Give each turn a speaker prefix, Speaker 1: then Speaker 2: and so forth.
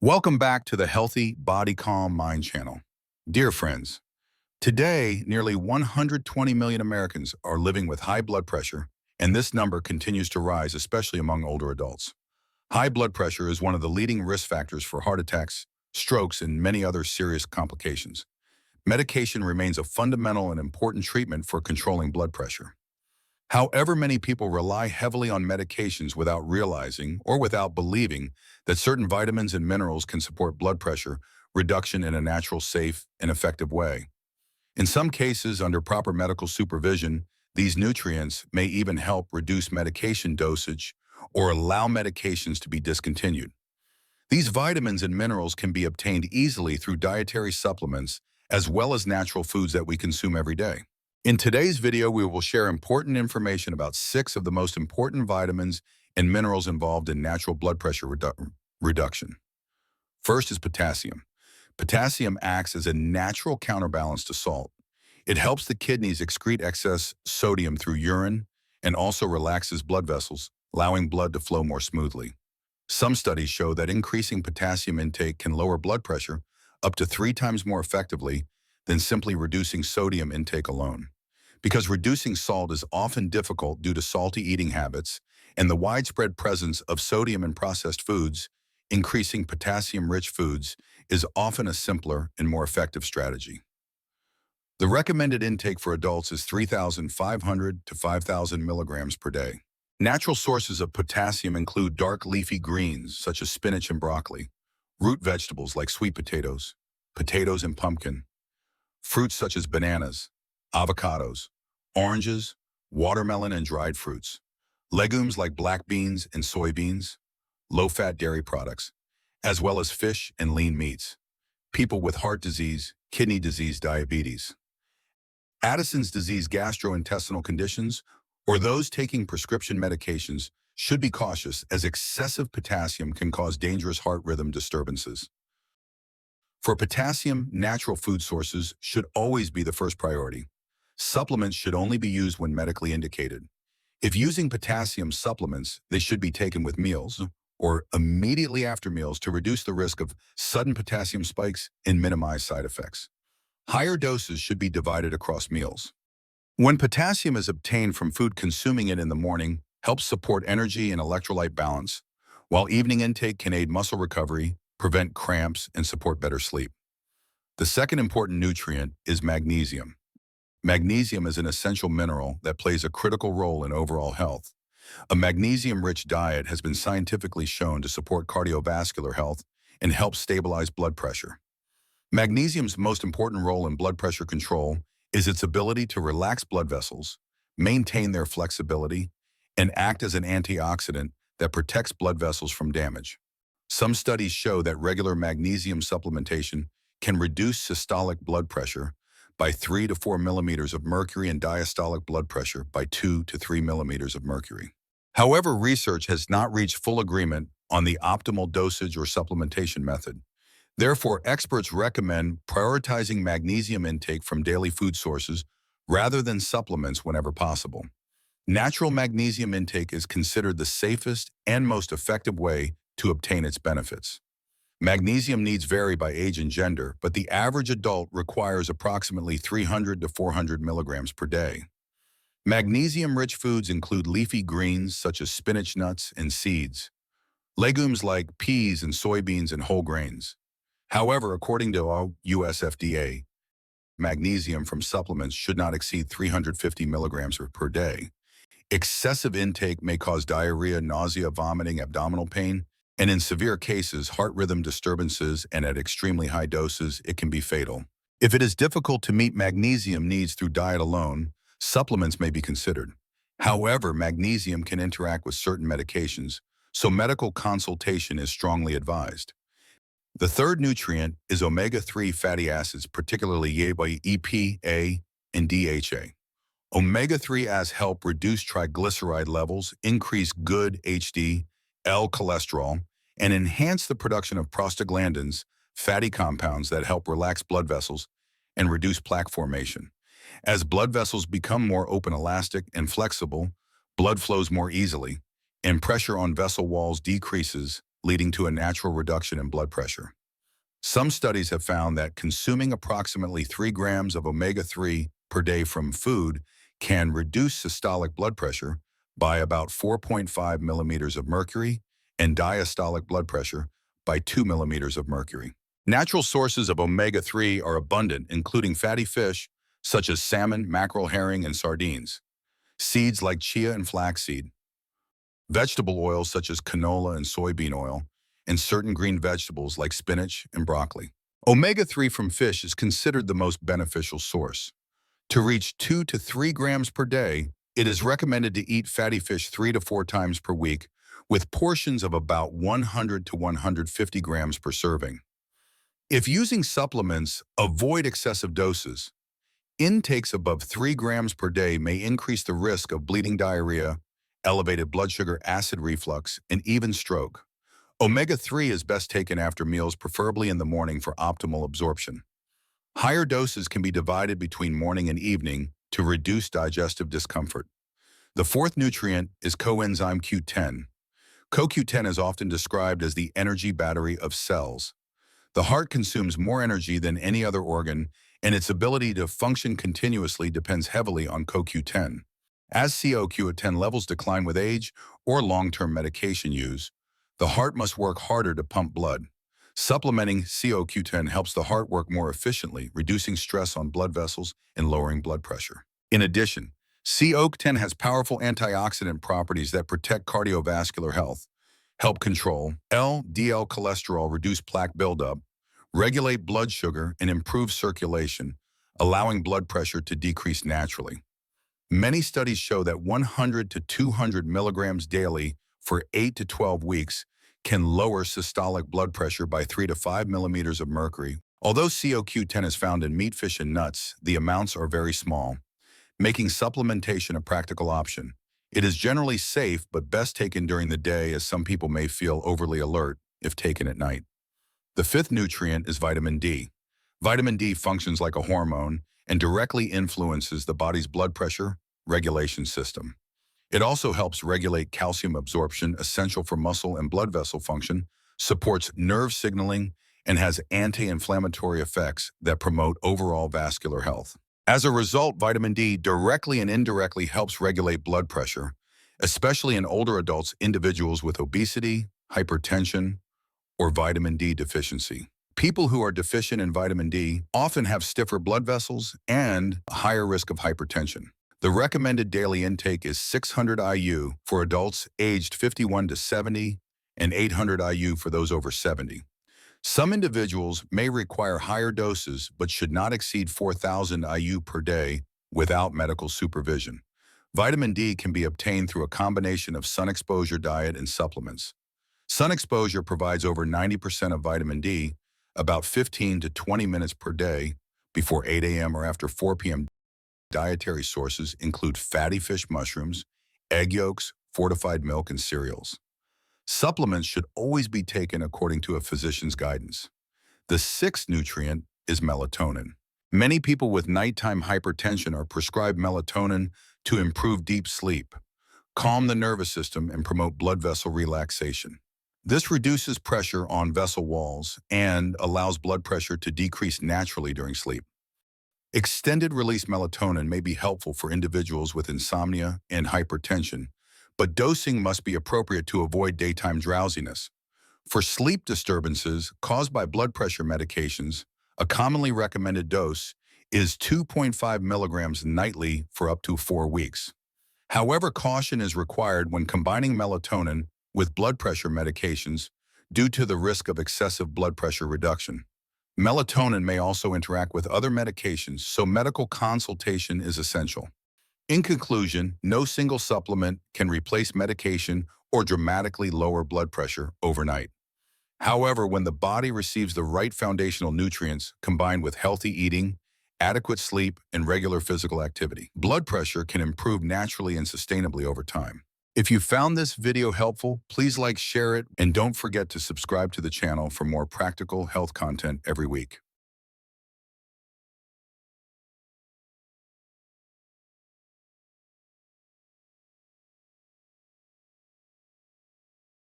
Speaker 1: Welcome back to the Healthy Body Calm Mind channel. Dear friends, today nearly 120 million Americans are living with high blood pressure, and this number continues to rise, especially among older adults. High blood pressure is one of the leading risk factors for heart attacks, strokes, and many other serious complications. Medication remains a fundamental and important treatment for controlling blood pressure. However, many people rely heavily on medications without realizing or without believing that certain vitamins and minerals can support blood pressure reduction in a natural, safe, and effective way. In some cases, under proper medical supervision, these nutrients may even help reduce medication dosage or allow medications to be discontinued. These vitamins and minerals can be obtained easily through dietary supplements as well as natural foods that we consume every day. In today's video, we will share important information about 6 of the most important vitamins and minerals involved in natural blood pressure reduction. First is potassium. Potassium acts as a natural counterbalance to salt. It helps the kidneys excrete excess sodium through urine and also relaxes blood vessels, allowing blood to flow more smoothly. Some studies show that increasing potassium intake can lower blood pressure up to 3 times more effectively than simply reducing sodium intake alone. Because reducing salt is often difficult due to salty eating habits and the widespread presence of sodium in processed foods, increasing potassium-rich foods is often a simpler and more effective strategy. The recommended intake for adults is 3,500 to 5,000 milligrams per day. Natural sources of potassium include dark leafy greens such as spinach and broccoli, root vegetables like sweet potatoes and pumpkin, fruits such as bananas, avocados, oranges, watermelon and dried fruits, legumes like black beans and soybeans, low-fat dairy products, as well as fish and lean meats, people with heart disease, kidney disease, diabetes, Addison's disease, gastrointestinal conditions, or those taking prescription medications should be cautious as excessive potassium can cause dangerous heart rhythm disturbances. For potassium, natural food sources should always be the first priority. Supplements should only be used when medically indicated. If using potassium supplements, they should be taken with meals or immediately after meals to reduce the risk of sudden potassium spikes and minimize side effects. Higher doses should be divided across meals. When potassium is obtained from food, consuming it in the morning helps support energy and electrolyte balance, while evening intake can aid muscle recovery, prevent cramps, and support better sleep. The second important nutrient is magnesium. Magnesium is an essential mineral that plays a critical role in overall health. A magnesium-rich diet has been scientifically shown to support cardiovascular health and help stabilize blood pressure. Magnesium's most important role in blood pressure control is its ability to relax blood vessels, maintain their flexibility, and act as an antioxidant that protects blood vessels from damage. Some studies show that regular magnesium supplementation can reduce systolic blood pressure by 3 to 4 millimeters of mercury and diastolic blood pressure by 2 to 3 millimeters of mercury. However, research has not reached full agreement on the optimal dosage or supplementation method. Therefore, experts recommend prioritizing magnesium intake from daily food sources rather than supplements whenever possible. Natural magnesium intake is considered the safest and most effective way to obtain its benefits. Magnesium needs vary by age and gender, but the average adult requires approximately 300 to 400 milligrams per day. Magnesium-rich foods include leafy greens such as spinach nuts and seeds, legumes like peas and soybeans, and whole grains. However, according to US FDA, magnesium from supplements should not exceed 350 milligrams per day. Excessive intake may cause diarrhea, nausea, vomiting, abdominal pain, and in severe cases, heart rhythm disturbances, and at extremely high doses, it can be fatal. If it is difficult to meet magnesium needs through diet alone, supplements may be considered. However, magnesium can interact with certain medications, so medical consultation is strongly advised. The third nutrient is omega-3 fatty acids, particularly EPA and DHA. Omega-3 acids help reduce triglyceride levels, increase good HDL cholesterol, and enhance the production of prostaglandins, fatty compounds that help relax blood vessels and reduce plaque formation. As blood vessels become more open, elastic, and flexible, blood flows more easily, and pressure on vessel walls decreases, leading to a natural reduction in blood pressure. Some studies have found that consuming approximately 3 grams of omega-3 per day from food can reduce systolic blood pressure by about 4.5 millimeters of mercury and diastolic blood pressure by 2 millimeters of mercury. Natural sources of omega-3 are abundant, including fatty fish such as salmon, mackerel, herring, and sardines, seeds like chia and flaxseed, vegetable oils such as canola and soybean oil, and certain green vegetables like spinach and broccoli. Omega-3 from fish is considered the most beneficial source. To reach 2 to 3 grams per day, it is recommended to eat fatty fish 3 to 4 times per week, with portions of about 100 to 150 grams per serving. If using supplements, avoid excessive doses. Intakes above 3 grams per day may increase the risk of bleeding diarrhea, elevated blood sugar, acid reflux, and even stroke. Omega-3 is best taken after meals, preferably in the morning for optimal absorption. Higher doses can be divided between morning and evening to reduce digestive discomfort. The fourth nutrient is coenzyme Q10. CoQ10 is often described as the energy battery of cells. The heart consumes more energy than any other organ, and its ability to function continuously depends heavily on CoQ10. As CoQ10 levels decline with age or long-term medication use, the heart must work harder to pump blood. Supplementing CoQ10 helps the heart work more efficiently, reducing stress on blood vessels and lowering blood pressure. In addition, CoQ10 has powerful antioxidant properties that protect cardiovascular health, help control LDL cholesterol, reduce plaque buildup, regulate blood sugar, and improve circulation, allowing blood pressure to decrease naturally. Many studies show that 100 to 200 milligrams daily for 8 to 12 weeks can lower systolic blood pressure by 3 to 5 millimeters of mercury. Although CoQ10 is found in meat, fish, and nuts, the amounts are very small, making supplementation a practical option. It is generally safe, but best taken during the day, as some people may feel overly alert if taken at night. The fifth nutrient is vitamin D. Vitamin D functions like a hormone and directly influences the body's blood pressure regulation system. It also helps regulate calcium absorption, essential for muscle and blood vessel function, supports nerve signaling, and has anti-inflammatory effects that promote overall vascular health. As a result, vitamin D directly and indirectly helps regulate blood pressure, especially in older adults, individuals with obesity, hypertension, or vitamin D deficiency. People who are deficient in vitamin D often have stiffer blood vessels and a higher risk of hypertension. The recommended daily intake is 600 IU for adults aged 51 to 70 and 800 IU for those over 70. Some individuals may require higher doses but should not exceed 4,000 IU per day without medical supervision. Vitamin D can be obtained through a combination of sun exposure, diet, and supplements. Sun exposure provides over 90% of vitamin D, about 15 to 20 minutes per day, before 8 a.m. or after 4 p.m. Dietary sources include fatty fish, mushrooms, egg yolks, fortified milk, and cereals. Supplements should always be taken according to a physician's guidance. The sixth nutrient is melatonin. Many people with nighttime hypertension are prescribed melatonin to improve deep sleep, calm the nervous system, and promote blood vessel relaxation. This reduces pressure on vessel walls and allows blood pressure to decrease naturally during sleep. Extended-release melatonin may be helpful for individuals with insomnia and hypertension, but dosing must be appropriate to avoid daytime drowsiness. For sleep disturbances caused by blood pressure medications, a commonly recommended dose is 2.5 milligrams nightly for up to 4 weeks. However, caution is required when combining melatonin with blood pressure medications due to the risk of excessive blood pressure reduction. Melatonin may also interact with other medications, so medical consultation is essential. In conclusion, no single supplement can replace medication or dramatically lower blood pressure overnight. However, when the body receives the right foundational nutrients combined with healthy eating, adequate sleep, and regular physical activity, blood pressure can improve naturally and sustainably over time. If you found this video helpful, please like, share it, and don't forget to subscribe to the channel for more practical health content every week.